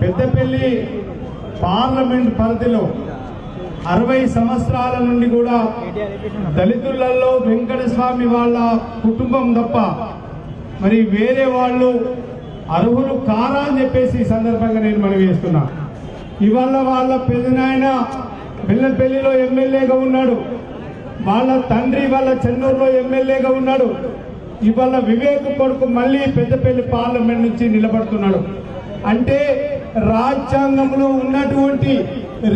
Peddapalli parliament పరిధిలో 60 సంవత్సరాల నుండి కూడా దళితులలో వెంకటస్వామి వాళ్ళ కుటుంబం తప్ప మరి వేరే వాళ్ళు అర్హులు కారా అని చెప్పేసి ఈ సందర్భంగా నేను మనవి చేస్తున్నా. ఇవాళ వాళ్ళ పెదనాయన బెల్లంపల్లిలో ఎమ్మెల్యేగా ఉన్నాడు, వాళ్ళ తండ్రి వాళ్ళ చెన్నూరులో ఎమ్మెల్యేగా ఉన్నాడు. ఇవాళ వివేక్ కొడుకు మళ్ళీ పెద్దపల్లి పార్లమెంట్ నుంచి నిలబడుతున్నాడు. అంటే రాజ్యాంగంలో ఉన్నటువంటి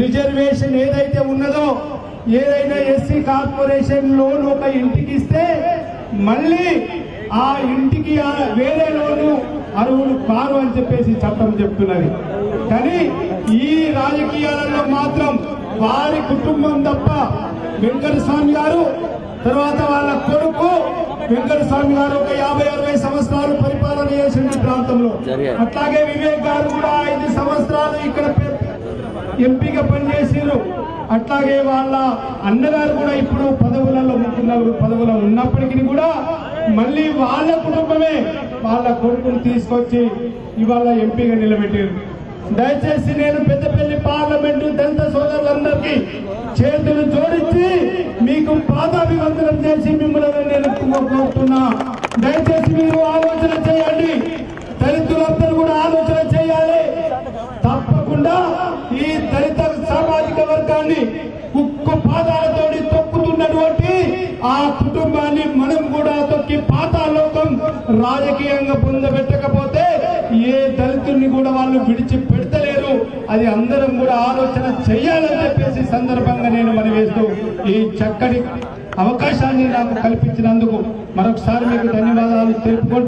రిజర్వేషన్ ఏదైతే ఉన్నదో, ఏదైనా ఎస్సీ కార్పొరేషన్ లోన్ ఒక ఇంటికి ఇస్తే మళ్ళీ ఆ ఇంటికి వేరే లోను అర్హులు కారు అని చెప్పేసి చట్టం చెప్తున్నది. కానీ ఈ రాజకీయాలలో మాత్రం వారి కుటుంబం తప్ప వెంకటస్వామి గారు తర్వాత వాళ్ళ కొడుకు వెంకటస్వామి గారు ఒక 50-60 సంవత్సరాలు పరిపాలన చేసిన ప్రాంతంలో, అట్లాగే వివేక్ గారు కూడా 5 సంవత్సరాలు ఇక్కడ ఎంపీగా పనిచేసారు. అట్లాగే వాళ్ళ అన్నగారు కూడా ఇప్పుడు పదవులలో 34 పదవులు ఉన్నప్పటికీ కూడా మళ్ళీ వాళ్ళ కుటుంబమే వాళ్ళ కొడుకును తీసుకొచ్చి ఇవాళ ఎంపీగా నిలబెట్టారు. దయచేసి నేను పెద్దపల్లి పార్లమెంటు దళిత సోదరులందరికీ చేతులు జోడించి మీకు పాదాభివందనం చేసి మిమ్మల్ని నేను కోరుతున్నా. దయచేసి మీరు ఆలోచన చేయండి, దళితులందరూ కూడా ఆలోచన చేయాలి. తప్పకుండా ఈ దళిత సామాజిక వర్గాన్ని కుక్కు పాదాలతోటి తొక్కుతున్నటువంటి ఆ కుటుంబాన్ని మనం కూడా తొక్కి పాతాళలోకం రాజకీయంగా పొందబెట్టకపోతే ఏ దళితుల్ని కూడా వాళ్ళు విడిచి పెడతలేరు. అది అందరం కూడా ఆలోచన చెయ్యాలని చెప్పేసి సందర్భంగా నేను మనవేస్తూ ఈ చక్కటి అవకాశాన్ని నాకు కల్పించినందుకు మరొకసారి మీకు ధన్యవాదాలు తెలుపుకుంటూ